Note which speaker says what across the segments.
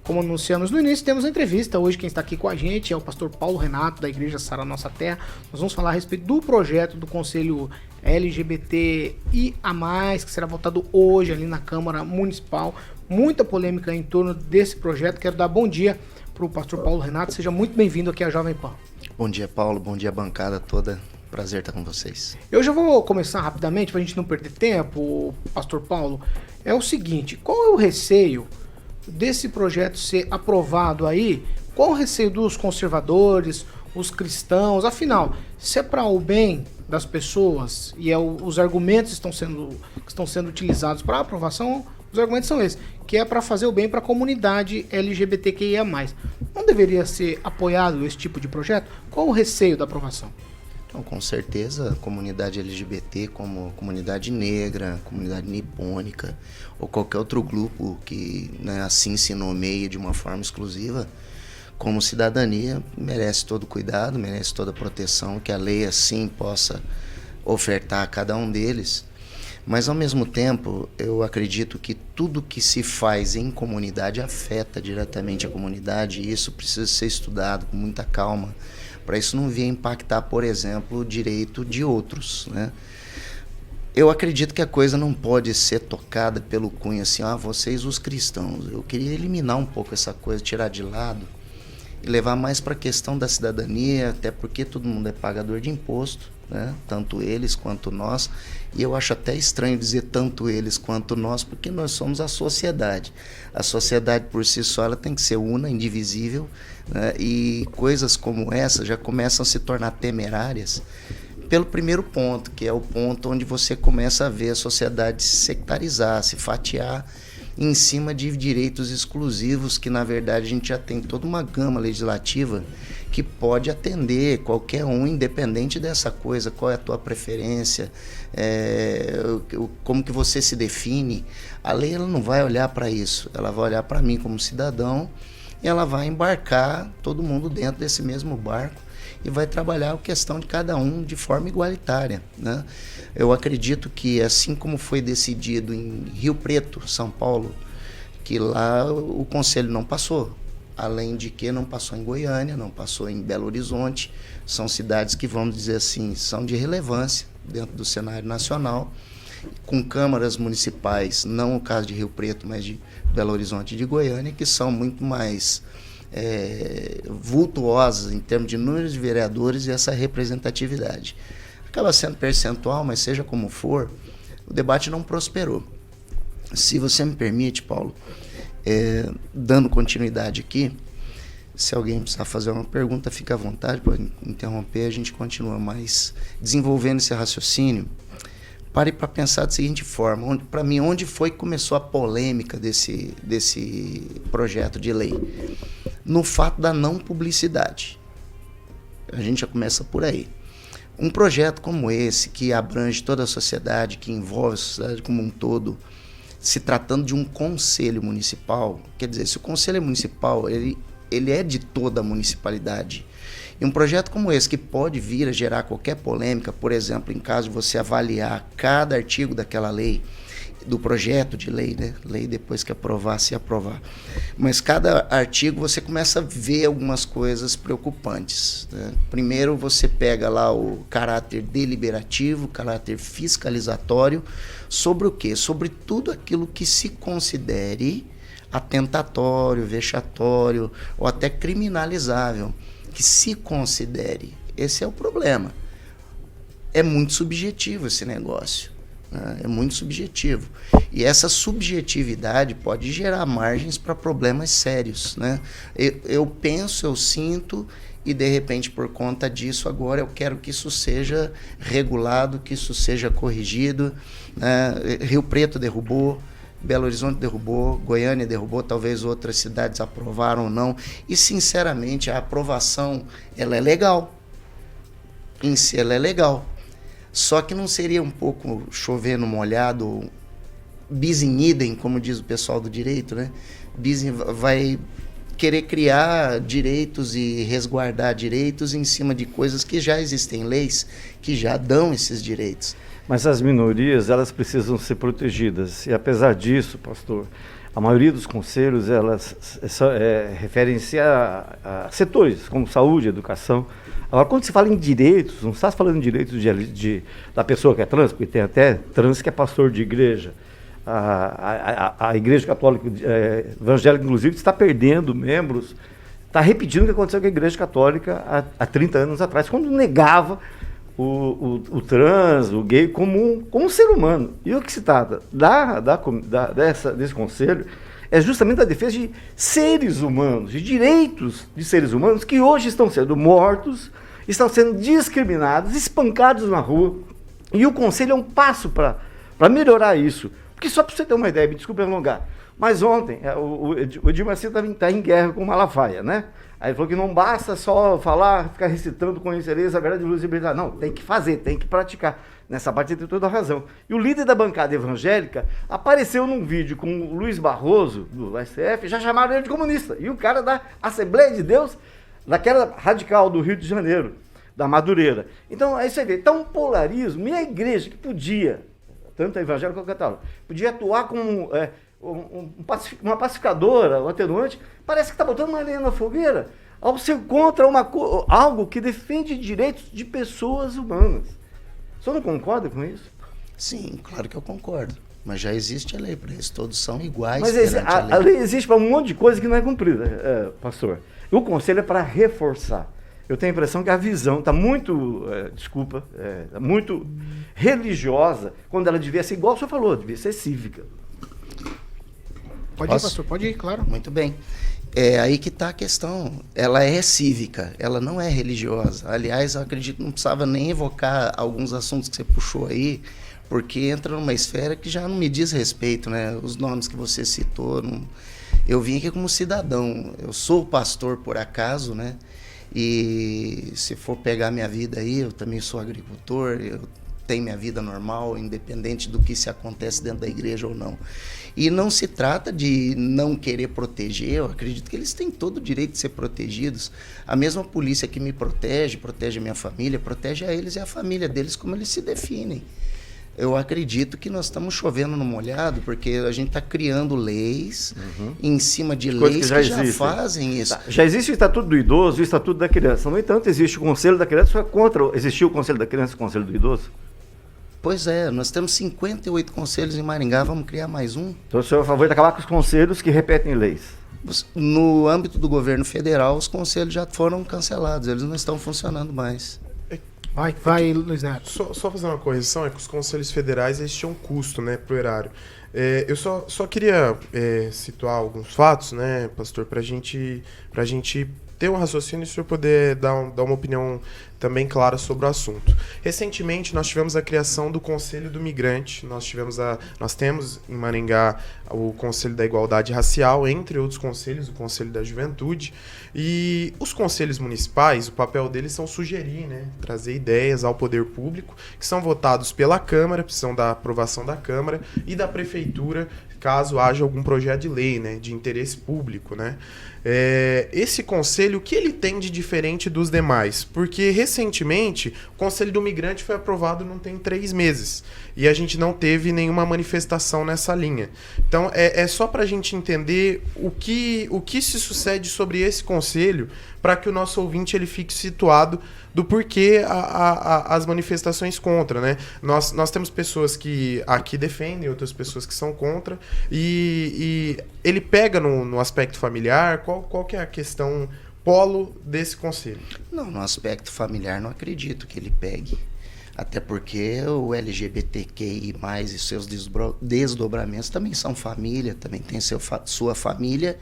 Speaker 1: Como anunciamos no início, temos a entrevista. Hoje quem está aqui com a gente é o pastor Paulo Renato, da Igreja Sara Nossa Terra. Nós vamos falar a respeito do projeto do Conselho LGBTIA+, que será votado hoje ali na Câmara Municipal. Muita polêmica em torno desse projeto. Quero dar bom dia para o pastor Paulo Renato. Seja muito bem-vindo aqui à Jovem Pan.
Speaker 2: Bom dia, Paulo. Bom dia, bancada toda. Prazer estar com vocês.
Speaker 1: Eu já vou começar rapidamente, para a gente não perder tempo, pastor Paulo. É o seguinte, qual é o receio desse projeto ser aprovado aí? Qual o receio dos conservadores, os cristãos? Afinal, se é para o bem das pessoas e os argumentos que estão sendo utilizados para a aprovação, os argumentos são esses, que é para fazer o bem para a comunidade LGBTQIA+. Não deveria ser apoiado esse tipo de projeto? Qual o receio da aprovação?
Speaker 2: Então, com certeza, a comunidade LGBT, como comunidade negra, comunidade nipônica, ou qualquer outro grupo que assim se nomeie de uma forma exclusiva, como cidadania, merece todo cuidado, merece toda proteção, que a lei assim possa ofertar a cada um deles. Mas, ao mesmo tempo, eu acredito que tudo que se faz em comunidade afeta diretamente a comunidade, e isso precisa ser estudado com muita calma, para isso não vir impactar, por exemplo, o direito de outros, né? Eu acredito que a coisa não pode ser tocada pelo cunho assim, vocês os cristãos. Eu queria eliminar um pouco essa coisa, tirar de lado e levar mais para a questão da cidadania, até porque todo mundo é pagador de imposto, né? Tanto eles quanto nós. E eu acho até estranho dizer tanto eles quanto nós, porque nós somos a sociedade. A sociedade por si só ela tem que ser una, indivisível, né? E coisas como essa já começam a se tornar temerárias pelo primeiro ponto, que é o ponto onde você começa a ver a sociedade se sectarizar, se fatiar em cima de direitos exclusivos, que na verdade a gente já tem toda uma gama legislativa que pode atender qualquer um, independente dessa coisa, qual é a tua preferência, como que você se define. A lei ela não vai olhar para isso, ela vai olhar para mim como cidadão e ela vai embarcar todo mundo dentro desse mesmo barco e vai trabalhar a questão de cada um de forma igualitária, né? Eu acredito que, assim como foi decidido em Rio Preto, São Paulo, que lá o conselho não passou, além de que não passou em Goiânia, não passou em Belo Horizonte, são cidades que, vamos dizer assim, são de relevância dentro do cenário nacional, com câmaras municipais, não o caso de Rio Preto, mas de Belo Horizonte e de Goiânia, que são muito mais vultuosas em termos de números de vereadores e essa representatividade. Acaba sendo percentual, mas seja como for, o debate não prosperou. Se você me permite, Paulo, dando continuidade aqui, se alguém precisar fazer uma pergunta, fica à vontade, pode interromper, a gente continua, mas desenvolvendo esse raciocínio, pare para pensar da seguinte forma, para mim, onde foi que começou a polêmica desse projeto de lei? No fato da não publicidade. A gente já começa por aí. Um projeto como esse, que abrange toda a sociedade, que envolve a sociedade como um todo, se tratando de um conselho municipal, quer dizer, se o conselho é municipal, ele é de toda a municipalidade. E um projeto como esse, que pode vir a gerar qualquer polêmica, por exemplo, em caso de você avaliar cada artigo daquela lei, do projeto de lei, né? Lei depois que aprovar, se aprovar. Mas cada artigo você começa a ver algumas coisas preocupantes, né? Primeiro você pega lá o caráter deliberativo, caráter fiscalizatório, sobre o quê? Sobre tudo aquilo que se considere atentatório, vexatório ou até criminalizável, que se considere. Esse é o problema. É muito subjetivo esse negócio. É muito subjetivo. E essa subjetividade pode gerar margens para problemas sérios, né? Eu penso, eu sinto, e de repente, por conta disso, agora eu quero que isso seja regulado, que isso seja corrigido, né? Rio Preto derrubou, Belo Horizonte derrubou, Goiânia derrubou, talvez outras cidades aprovaram ou não. E, sinceramente, a aprovação ela é legal. Em si, ela é legal. Só que não seria um pouco chover no molhado, bis in idem, como diz o pessoal do direito, né? Vai querer criar direitos e resguardar direitos em cima de coisas que já existem leis que já dão esses direitos.
Speaker 3: Mas as minorias, elas precisam ser protegidas. E apesar disso, pastor, a maioria dos conselhos, elas referem-se a setores, como saúde, educação. Agora, quando se fala em direitos, não está se falando em direitos da pessoa que é trans, porque tem até trans que é pastor de igreja. A Igreja Católica Evangélica, inclusive, está perdendo membros, está repetindo o que aconteceu com a Igreja Católica há 30 anos atrás, quando negava o trans, o gay, como um ser humano. E o que se trata desse conselho é justamente a defesa de seres humanos, de direitos de seres humanos que hoje estão sendo mortos, estão sendo discriminados, espancados na rua. E o conselho é um passo para melhorar isso. Porque só para você ter uma ideia, me desculpe alongar, mas ontem o Edir Macedo está em guerra com o Malafaia, né? Aí ele falou que não basta só falar, ficar recitando com interesse a verdade, luz e liberdade. Não, tem que fazer, tem que praticar. Nessa parte ele tem toda a razão. E o líder da bancada evangélica apareceu num vídeo com o Luiz Barroso, do STF, já chamaram ele de comunista. E o cara da Assembleia de Deus, daquela radical do Rio de Janeiro, da Madureira. Então, aí você vê, tá um polarismo. E a igreja que podia, tanto a evangélica quanto a católica, podia atuar como uma pacificadora, um atenuante, parece que está botando uma lenha na fogueira ao ser contra algo que defende direitos de pessoas humanas. O senhor não concorda com isso?
Speaker 2: Sim, claro que eu concordo. Mas já existe a lei para isso, todos são iguais.
Speaker 3: Mas a lei existe para um monte de coisa que não é cumprida, pastor. O conselho é para reforçar. Eu tenho a impressão que a visão está muito, muito religiosa, quando ela devia ser igual o senhor falou, devia ser cívica.
Speaker 1: Pode ir, pastor, pode ir, claro.
Speaker 2: Muito bem. É aí que está a questão. Ela é cívica, ela não é religiosa. Aliás, eu acredito que não precisava nem evocar alguns assuntos que você puxou aí, porque entra numa esfera que já não me diz respeito, né? Os nomes que você citou. Eu vim aqui como cidadão. Eu sou pastor por acaso, né? E se for pegar minha vida aí, eu também sou agricultor, eu tenho minha vida normal, independente do que se acontece dentro da igreja ou não. E não se trata de não querer proteger, eu acredito que eles têm todo o direito de ser protegidos. A mesma polícia que me protege a minha família, protege a eles e a família deles como eles se definem. Eu acredito que nós estamos chovendo no molhado, porque a gente está criando leis em cima de leis que já fazem isso.
Speaker 3: Tá. Já existe o Estatuto do Idoso e o Estatuto da Criança. No entanto, existe o Conselho da Criança, existiu o Conselho da Criança e o Conselho do Idoso?
Speaker 2: Pois é, nós temos 58 conselhos em Maringá, vamos criar mais um.
Speaker 3: Então o senhor é a favor de acabar com os conselhos que repetem leis?
Speaker 2: No âmbito do governo federal, os conselhos já foram cancelados, eles não estão funcionando mais.
Speaker 1: Vai, Luiz Neto.
Speaker 4: Só fazer uma correção, é que os conselhos federais eles tinham um custo, né, pro erário. Eu só queria situar alguns fatos, né, pastor, pra gente ter um raciocínio e o senhor poder dar uma opinião também clara sobre o assunto. Recentemente, nós tivemos a criação do Conselho do Migrante, nós temos em Maringá o Conselho da Igualdade Racial, entre outros conselhos, o Conselho da Juventude, e os conselhos municipais, o papel deles são sugerir, né, trazer ideias ao poder público, que são votados pela Câmara, precisam da aprovação da Câmara e da Prefeitura, caso haja algum projeto de lei, né, de interesse público, né. Esse conselho, o que ele tem de diferente dos demais? Porque recentemente o Conselho do Migrante foi aprovado não tem 3 meses e a gente não teve nenhuma manifestação nessa linha. Então é só para a gente entender o que se sucede sobre esse conselho, para que o nosso ouvinte ele fique situado do porquê as manifestações contra, né? Nós temos pessoas que aqui defendem, outras pessoas que são contra, e ele pega no aspecto familiar. Qual que é a questão polo desse conselho?
Speaker 2: Não, no aspecto familiar não acredito que ele pegue. Até porque o LGBTQI+, e seus desdobramentos também são família, também tem sua família,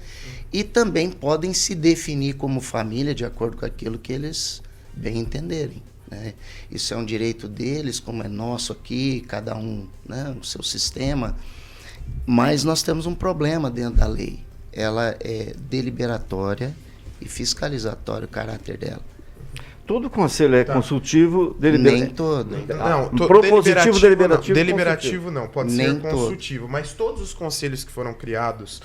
Speaker 2: e também podem se definir como família de acordo com aquilo que eles bem entenderem, né? Isso é um direito deles, como é nosso aqui, cada um, né, o seu sistema. Mas nós temos um problema dentro da lei. Ela é deliberatória e fiscalizatória o caráter dela.
Speaker 3: Todo conselho é consultivo,
Speaker 2: Nem
Speaker 3: deliberativo.
Speaker 2: todo.
Speaker 4: Não,
Speaker 3: Propositivo, deliberativo,
Speaker 4: deliberativo não, pode
Speaker 2: Nem
Speaker 4: ser consultivo, mas todos os conselhos que foram criados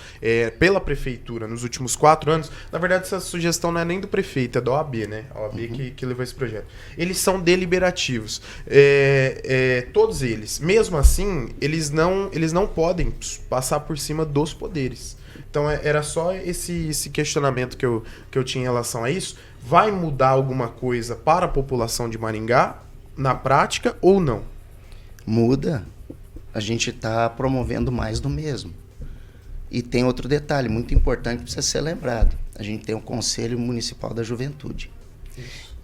Speaker 4: pela prefeitura nos últimos 4 anos, na verdade essa sugestão não é nem do prefeito, é da OAB, né? A OAB que levou esse projeto. Eles são deliberativos, todos eles. Mesmo assim, eles não podem passar por cima dos poderes. Então era só esse questionamento que eu tinha em relação a isso. Vai mudar alguma coisa para a população de Maringá, na prática, ou não?
Speaker 2: Muda. A gente está promovendo mais do mesmo. E tem outro detalhe muito importante que precisa ser lembrado. A gente tem o Conselho Municipal da Juventude.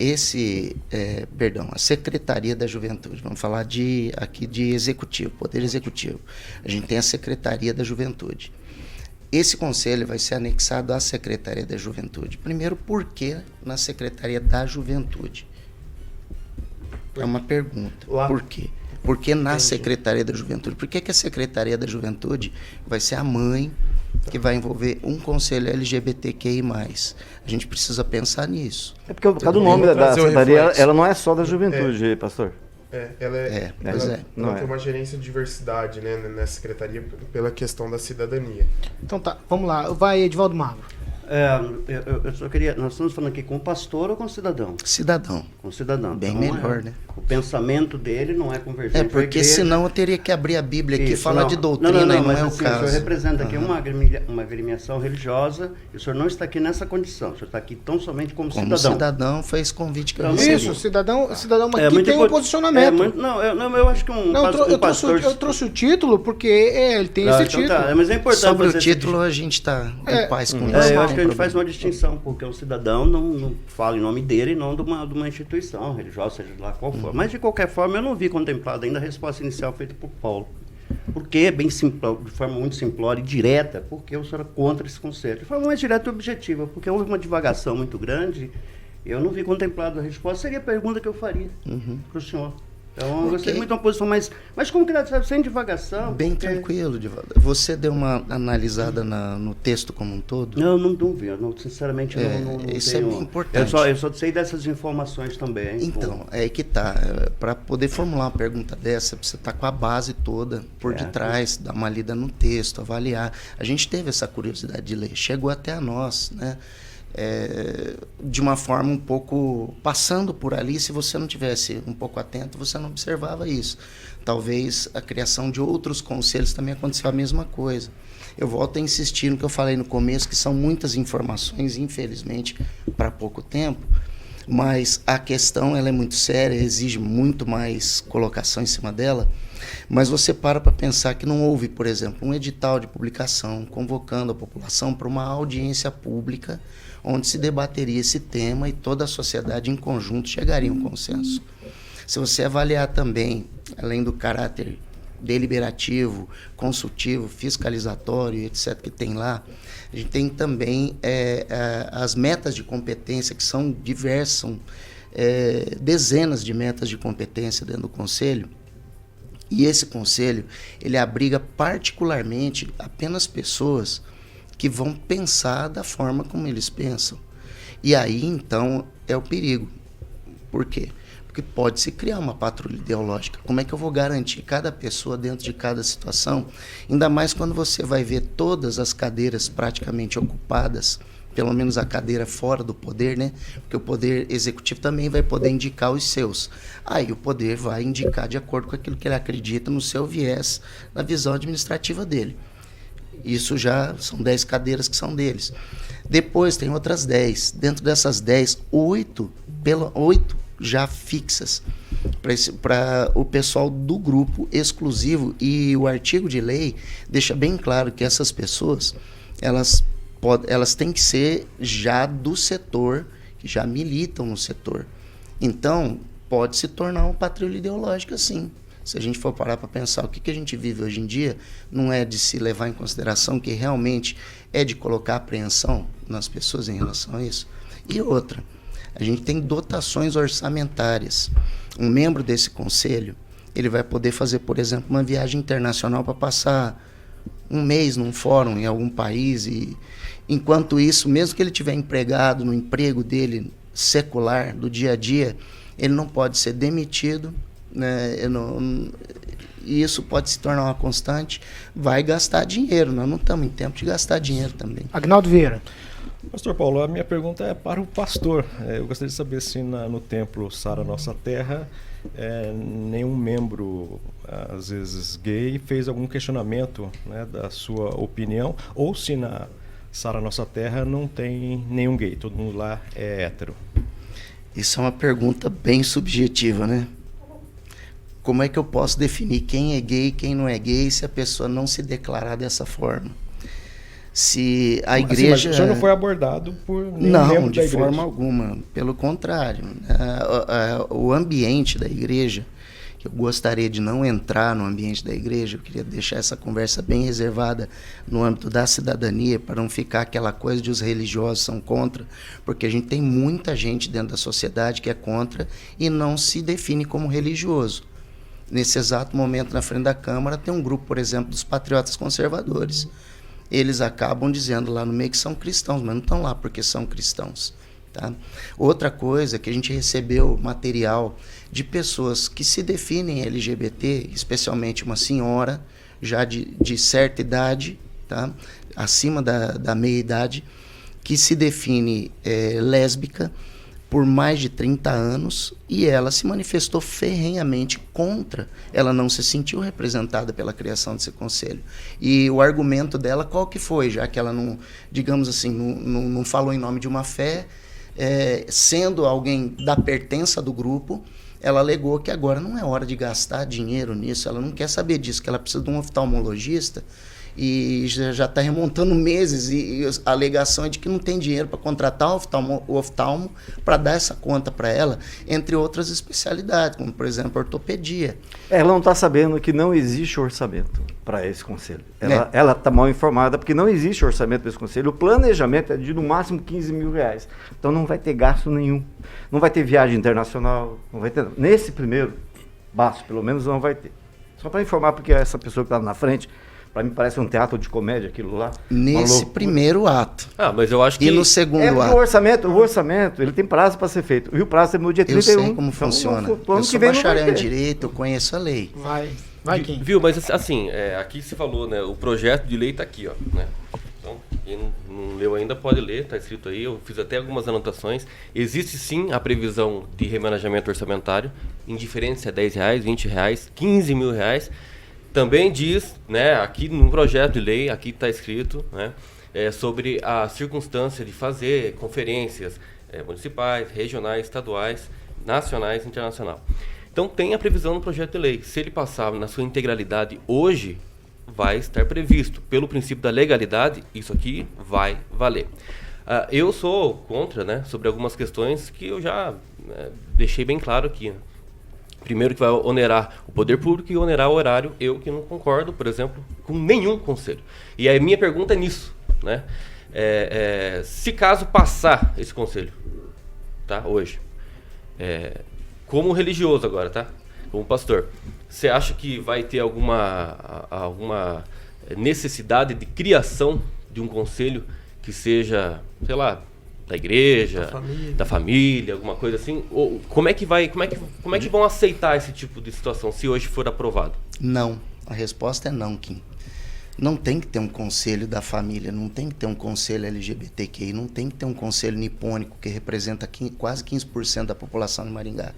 Speaker 2: A Secretaria da Juventude, vamos falar aqui de executivo, Poder Executivo. A gente tem a Secretaria da Juventude. Esse conselho vai ser anexado à Secretaria da Juventude. Primeiro, por que na Secretaria da Juventude? É uma pergunta. Por quê? Por que na Secretaria da Juventude? Por que a Secretaria da Juventude vai ser a mãe que vai envolver um conselho LGBTQI+. A gente precisa pensar nisso.
Speaker 3: É porque por causa do nome da secretaria, ela não é só da juventude, pastor.
Speaker 4: Ela
Speaker 3: Não
Speaker 4: tem
Speaker 3: é.
Speaker 4: uma gerência de diversidade, né, na secretaria pela questão da cidadania.
Speaker 1: Então tá, vamos lá. Vai, Edivaldo Magro.
Speaker 5: Eu só queria... Nós estamos falando aqui com o pastor ou com o cidadão?
Speaker 2: Cidadão.
Speaker 5: Com o cidadão.
Speaker 2: Bem
Speaker 5: Então,
Speaker 2: melhor, né?
Speaker 5: O pensamento dele não é convergente com a
Speaker 2: Porque
Speaker 5: igreja.
Speaker 2: senão eu teria que abrir a Bíblia aqui e
Speaker 5: Isso,
Speaker 2: falar de doutrina e não
Speaker 5: mas
Speaker 2: é o
Speaker 5: assim,
Speaker 2: caso.
Speaker 5: O senhor representa aqui uma agremiação religiosa e o senhor não está aqui nessa condição. O senhor está aqui tão somente como
Speaker 2: Como
Speaker 5: cidadão.
Speaker 2: cidadão, foi esse convite que eu
Speaker 5: Então,
Speaker 2: recebi.
Speaker 1: Isso, cidadão que
Speaker 5: muito
Speaker 1: tem um
Speaker 5: import-
Speaker 1: posicionamento.
Speaker 5: Eu acho que
Speaker 1: Eu trouxe o título porque ele tem esse
Speaker 5: então
Speaker 1: título.
Speaker 5: tá, mas é importante
Speaker 2: Sobre o
Speaker 5: fazer esse
Speaker 2: título, a gente está em paz com isso.
Speaker 5: eu
Speaker 2: não
Speaker 5: acho
Speaker 2: tem
Speaker 5: que a gente
Speaker 2: problema.
Speaker 5: faz uma distinção, porque o cidadão não fala em nome dele e não de uma instituição religiosa, seja lá qual for. Mas, de qualquer forma, eu não vi contemplada ainda a resposta inicial feita por Paulo. Porque é bem simplório, de forma muito simplória e direta, porque o senhor é contra esse conceito. De forma mais direta e objetiva, porque houve uma divagação muito grande, eu não vi contemplada a resposta. Seria a pergunta que eu faria para o senhor. Então, eu gostei muito de uma posição mas como que dá, sabe, sem divagação.
Speaker 2: Bem
Speaker 5: porque...
Speaker 2: tranquilo, Divaldo. Você deu uma analisada no texto como um todo?
Speaker 5: Não vi. Sinceramente, não
Speaker 2: isso
Speaker 5: tenho...
Speaker 2: é bem importante.
Speaker 5: Eu só sei dessas informações também.
Speaker 2: Então, é aí que tá. Para poder formular uma pergunta dessa, você tá com a base toda por detrás, dar uma lida no texto, avaliar. A gente teve essa curiosidade de ler, chegou até a nós, né? De uma forma um pouco passando por ali. Se você não tivesse um pouco atento, você não observava isso. Talvez a criação de outros conselhos também aconteceu a mesma coisa. Eu volto a insistir no que eu falei no começo, que são muitas informações, infelizmente, para pouco tempo, mas a questão ela é muito séria, exige muito mais colocação em cima dela. Mas você para pensar que não houve, por exemplo, um edital de publicação convocando a população para uma audiência pública onde se debateria esse tema e toda a sociedade em conjunto chegaria a um consenso. Se você avaliar também, além do caráter deliberativo, consultivo, fiscalizatório, etc., que tem lá, a gente tem também as metas de competência, que são diversas, são dezenas de metas de competência dentro do Conselho. E esse Conselho, ele abriga particularmente apenas pessoas que vão pensar da forma como eles pensam. E aí, então, é o perigo. Por quê? Porque pode se criar uma patrulha ideológica. Como é que eu vou garantir cada pessoa dentro de cada situação? Ainda mais quando você vai ver todas as cadeiras praticamente ocupadas, pelo menos a cadeira fora do poder, né? Porque o poder executivo também vai poder indicar os seus. Aí o poder vai indicar de acordo com aquilo que ele acredita no seu viés, na visão administrativa dele. Isso já são 10 cadeiras que são deles. Depois tem outras 10. Dentro dessas 10, 8 já fixas para o pessoal do grupo exclusivo. E o artigo de lei deixa bem claro que essas pessoas, elas têm que ser já do setor, que já militam no setor. Então, pode se tornar uma patrulha ideológica, sim. Se a gente for parar para pensar o que a gente vive hoje em dia, não é de se levar em consideração que realmente é de colocar apreensão nas pessoas em relação a isso. E outra, a gente tem dotações orçamentárias. Um membro desse conselho, ele vai poder fazer, por exemplo, uma viagem internacional para passar um mês num fórum em algum país e, enquanto isso, mesmo que ele estiver empregado no emprego dele secular, do dia a dia, ele não pode ser demitido, né? E isso pode se tornar uma constante, vai gastar dinheiro. Nós não estamos em tempo de gastar dinheiro também.
Speaker 1: Agnaldo Vieira.
Speaker 6: Pastor Paulo, a minha pergunta é para o pastor. Eu gostaria de saber se no templo Sara Nossa Terra nenhum membro, às vezes gay, fez algum questionamento, né, da sua opinião, ou se na Sara Nossa Terra não tem nenhum gay, todo mundo lá é hétero.
Speaker 2: Isso é uma pergunta bem subjetiva, né? Como é que eu posso definir quem é gay e quem não é gay se a pessoa não se declarar dessa forma? Se a igreja...
Speaker 6: Mas o senhor não foi abordado por nenhum membro
Speaker 2: não,
Speaker 6: da igreja?
Speaker 2: de forma alguma. Pelo contrário. O ambiente da igreja, eu gostaria de não entrar no ambiente da igreja, eu queria deixar essa conversa bem reservada no âmbito da cidadania, para não ficar aquela coisa de os religiosos são contra, porque a gente tem muita gente dentro da sociedade que é contra e não se define como religioso. Nesse exato momento, na frente da Câmara, tem um grupo, por exemplo, dos patriotas conservadores. Eles acabam dizendo lá no meio que são cristãos, mas não estão lá porque são cristãos. Tá? Outra coisa que a gente recebeu material de pessoas que se definem LGBT, especialmente uma senhora já de certa idade, tá? Acima da meia-idade, que se define lésbica por mais de 30 anos, e ela se manifestou ferrenhamente contra, ela não se sentiu representada pela criação desse conselho. E o argumento dela qual que foi, já que ela não, digamos assim, não falou em nome de uma fé, sendo alguém da pertença do grupo, ela alegou que agora não é hora de gastar dinheiro nisso, ela não quer saber disso, que ela precisa de um oftalmologista, e já está remontando meses, e a alegação é de que não tem dinheiro para contratar o oftalmo para dar essa conta para ela, entre outras especialidades, como por exemplo ortopedia.
Speaker 3: Ela não está sabendo que não existe orçamento para esse conselho. Ela está mal informada porque não existe orçamento para esse conselho. O planejamento é de no máximo 15 mil reais. Então não vai ter gasto nenhum. Não vai ter viagem internacional, não vai ter. Nesse primeiro passo, pelo menos, não vai ter. Só para informar, porque essa pessoa que está na frente, para mim parece um teatro de comédia aquilo lá.
Speaker 2: Nesse primeiro ato.
Speaker 7: Mas eu acho que...
Speaker 2: E no segundo ato?
Speaker 3: O orçamento, ele tem prazo para ser feito. E o prazo é no dia 31.
Speaker 2: Eu sei como funciona. Eu sou bacharel em direito, eu conheço a lei.
Speaker 1: Vai Kim.
Speaker 7: Viu, mas assim, aqui se falou, né? O projeto de lei está aqui, ó, né? Então, quem não leu ainda pode ler, está escrito aí. Eu fiz até algumas anotações. Existe sim a previsão de remanejamento orçamentário, indiferente se é R$10, R$20, R$15 mil. Também diz, né, aqui no projeto de lei, aqui está escrito, né, sobre a circunstância de fazer conferências municipais, regionais, estaduais, nacionais e internacional. Então tem a previsão no projeto de lei. Se ele passar na sua integralidade hoje, vai estar previsto. Pelo princípio da legalidade, isso aqui vai valer. Eu sou contra, né, sobre algumas questões que eu já deixei bem claro aqui, né? Primeiro que vai onerar o poder público e onerar o horário, eu que não concordo, por exemplo, com nenhum conselho. E a minha pergunta é nisso, né? Se caso passar esse conselho, tá? Hoje, como religioso agora, tá? Como pastor, você acha que vai ter alguma necessidade de criação de um conselho que seja, sei lá, da igreja, da família, alguma coisa assim? Ou como é que vão aceitar esse tipo de situação se hoje for aprovado?
Speaker 2: Não. A resposta é não, Kim. Não tem que ter um conselho da família, não tem que ter um conselho LGBTQI, não tem que ter um conselho nipônico que representa quase 15% da população de Maringá.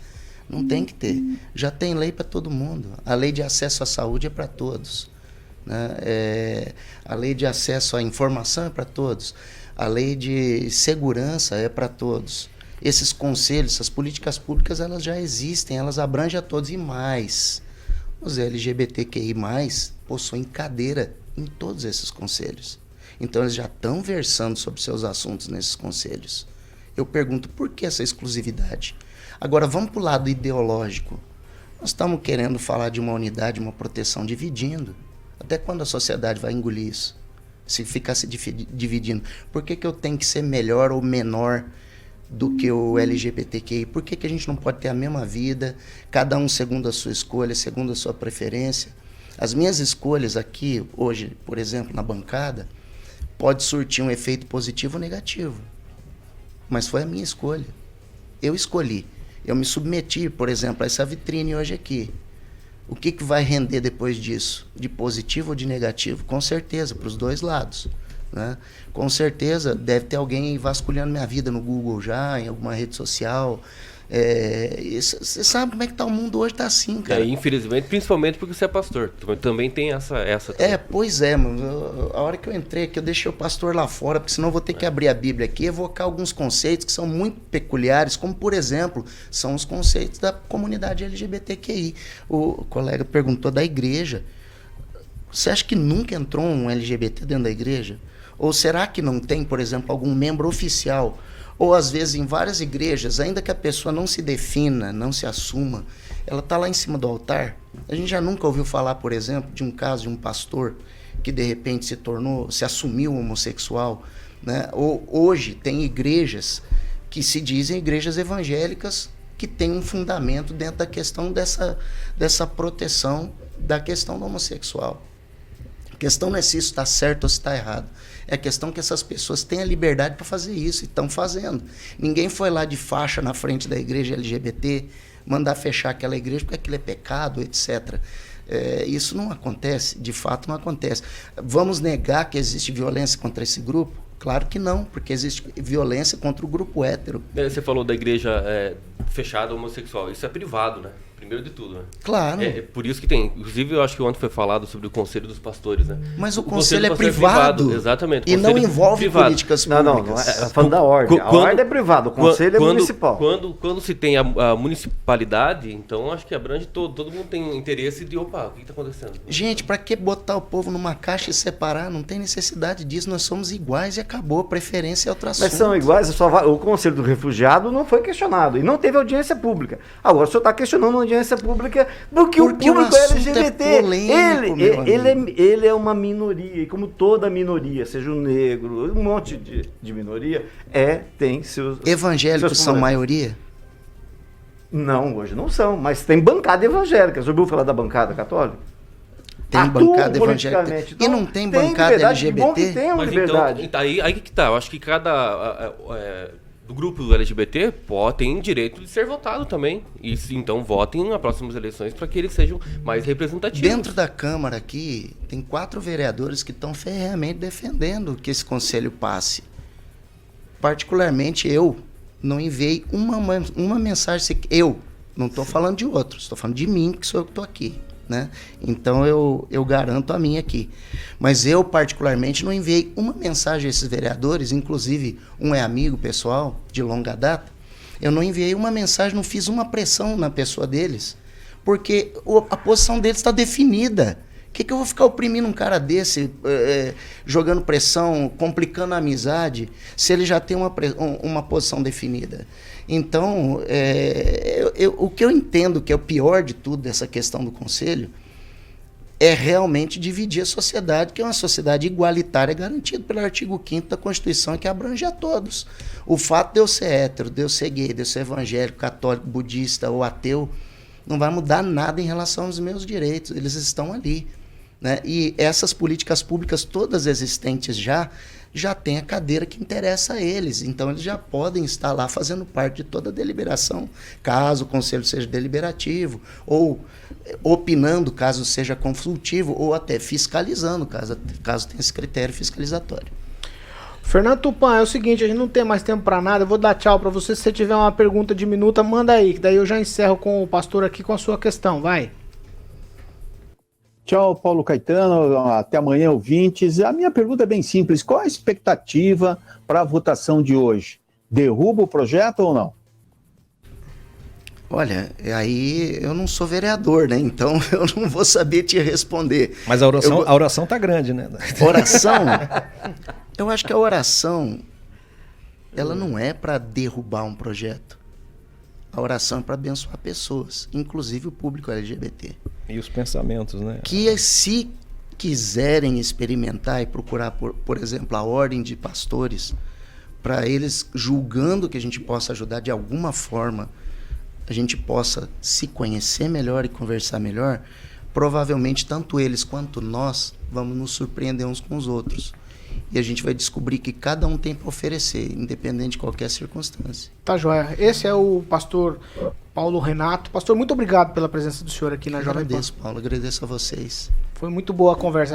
Speaker 2: Não tem que ter. Já tem lei para todo mundo. A lei de acesso à saúde é para todos, né? A lei de acesso à informação é para todos. A lei de segurança é para todos. Esses conselhos, essas políticas públicas, elas já existem, elas abrangem a todos e mais. Os LGBTQI+, possuem cadeira em todos esses conselhos. Então, eles já estão versando sobre seus assuntos nesses conselhos. Eu pergunto, por que essa exclusividade? Agora, vamos para o lado ideológico. Nós estamos querendo falar de uma unidade, uma proteção, dividindo. Até quando a sociedade vai engolir isso? Se ficar se dividindo. Por que eu tenho que ser melhor ou menor do que o LGBTQI? Por que a gente não pode ter a mesma vida, cada um segundo a sua escolha, segundo a sua preferência? As minhas escolhas aqui, hoje, por exemplo, na bancada, pode surtir um efeito positivo ou negativo. Mas foi a minha escolha. eu escolhi. Eu me submeti, por exemplo, a essa vitrine hoje aqui. O que vai render depois disso? De positivo ou de negativo? Com certeza, para os dois lados. Né? Com certeza, deve ter alguém vasculhando minha vida no Google já, em alguma rede social. Você sabe como é que tá o mundo hoje, tá assim, cara.
Speaker 7: Infelizmente, principalmente porque você é pastor. Também tem essa
Speaker 2: Pois é, mano. A hora que eu entrei aqui, eu deixei o pastor lá fora, porque senão eu vou ter que abrir a Bíblia aqui e evocar alguns conceitos que são muito peculiares, como, por exemplo, são os conceitos da comunidade LGBTQI. O colega perguntou da igreja. Você acha que nunca entrou um LGBT dentro da igreja? Ou será que não tem, por exemplo, algum membro oficial? Ou às vezes em várias igrejas, ainda que a pessoa não se defina, não se assuma, ela está lá em cima do altar. A gente já nunca ouviu falar, por exemplo, de um caso de um pastor que de repente se assumiu homossexual, né? Ou hoje tem igrejas que se dizem igrejas evangélicas que têm um fundamento dentro da questão dessa proteção da questão do homossexual. A questão não é se isso está certo ou se está errado. É a questão que essas pessoas têm a liberdade para fazer isso e estão fazendo. Ninguém foi lá de faixa na frente da igreja LGBT, mandar fechar aquela igreja porque aquilo é pecado, etc. Isso não acontece, de fato não acontece. Vamos negar que existe violência contra esse grupo? Claro que não, porque existe violência contra o grupo hétero.
Speaker 7: Você falou da igreja fechada homossexual. Isso é privado, né? Primeiro de tudo, né?
Speaker 2: Claro.
Speaker 7: É por isso que tem. Inclusive, eu acho que ontem foi falado sobre o Conselho dos Pastores, né?
Speaker 2: Mas o conselho é privado.
Speaker 7: Exatamente.
Speaker 2: E não envolve políticas públicas.
Speaker 3: Não é falando da ordem. A ordem é privada, o conselho é municipal.
Speaker 7: Quando se tem a municipalidade, então acho que abrange todo mundo tem interesse de, opa, o que está acontecendo?
Speaker 2: Gente, para que botar o povo numa caixa e separar? Não tem necessidade disso, nós somos iguais e acabou. Preferência é outro assunto.
Speaker 3: Mas são iguais, o Conselho do Refugiado não foi questionado e não teve audiência pública. Agora o senhor está questionando a audiência pública porque o público é LGBT. Ele é uma minoria, e como toda minoria, seja um negro, um monte de minoria, tem seus...
Speaker 2: Evangélicos são maioria?
Speaker 3: Não, hoje não são, mas tem bancada evangélica. Você ouviu falar da bancada católica?
Speaker 2: Tem bancada evangélica. E não tem bancada LGBT?
Speaker 3: Bom que tem uma liberdade.
Speaker 7: Então, aí que tá. Eu acho que cada... do grupo LGBT tem direito de ser votado também. E então votem nas próximas eleições para que eles sejam mais representativos.
Speaker 2: Dentro da Câmara aqui, tem 4 vereadores que estão ferreamente defendendo que esse conselho passe. Particularmente eu não enviei uma mensagem. Eu não estou falando de outros, estou falando de mim, que sou eu que estou aqui. Né? Então eu garanto a minha aqui. Mas eu particularmente não enviei uma mensagem a esses vereadores, inclusive um é amigo pessoal de longa data. Eu não enviei uma mensagem, não fiz uma pressão na pessoa deles, porque a posição deles está definida. O que eu vou ficar oprimindo um cara desse, jogando pressão, complicando a amizade, se ele já tem uma posição definida? Então, o que eu entendo que é o pior de tudo dessa questão do Conselho é realmente dividir a sociedade, que é uma sociedade igualitária garantida pelo artigo 5º da Constituição, que abrange a todos. O fato de eu ser hétero, de eu ser gay, de eu ser evangélico, católico, budista ou ateu, não vai mudar nada em relação aos meus direitos, eles estão ali. Né? E essas políticas públicas, todas existentes já tem a cadeira que interessa a eles. Então, eles já podem estar lá fazendo parte de toda a deliberação, caso o conselho seja deliberativo, ou opinando, caso seja consultivo, ou até fiscalizando, caso tenha esse critério fiscalizatório.
Speaker 1: Fernando Tupan, é o seguinte, a gente não tem mais tempo para nada, eu vou dar tchau para você. Se você tiver uma pergunta de minuta, manda aí, que daí eu já encerro com o pastor aqui com a sua questão, vai.
Speaker 8: Tchau, Paulo Caetano. Até amanhã, ouvintes. A minha pergunta é bem simples. Qual a expectativa para a votação de hoje? Derruba o projeto ou não?
Speaker 2: Olha, aí eu não sou vereador, né? Então eu não vou saber te responder.
Speaker 6: Mas a oração tá grande, né?
Speaker 2: Oração? Eu acho que a oração, ela não é para derrubar um projeto. A oração é para abençoar pessoas, inclusive o público LGBT.
Speaker 6: E os pensamentos, né?
Speaker 2: Que se quiserem experimentar e procurar, por exemplo, a ordem de pastores, para eles, julgando que a gente possa ajudar de alguma forma, a gente possa se conhecer melhor e conversar melhor, provavelmente tanto eles quanto nós vamos nos surpreender uns com os outros. e a gente vai descobrir que cada um tem para oferecer, independente de qualquer circunstância.
Speaker 1: Tá joia. Esse é o pastor Paulo Renato. Pastor, muito obrigado pela presença do senhor aqui na Jovem Pan.
Speaker 2: Agradeço, Paulo, agradeço a vocês.
Speaker 1: Foi muito boa a conversa.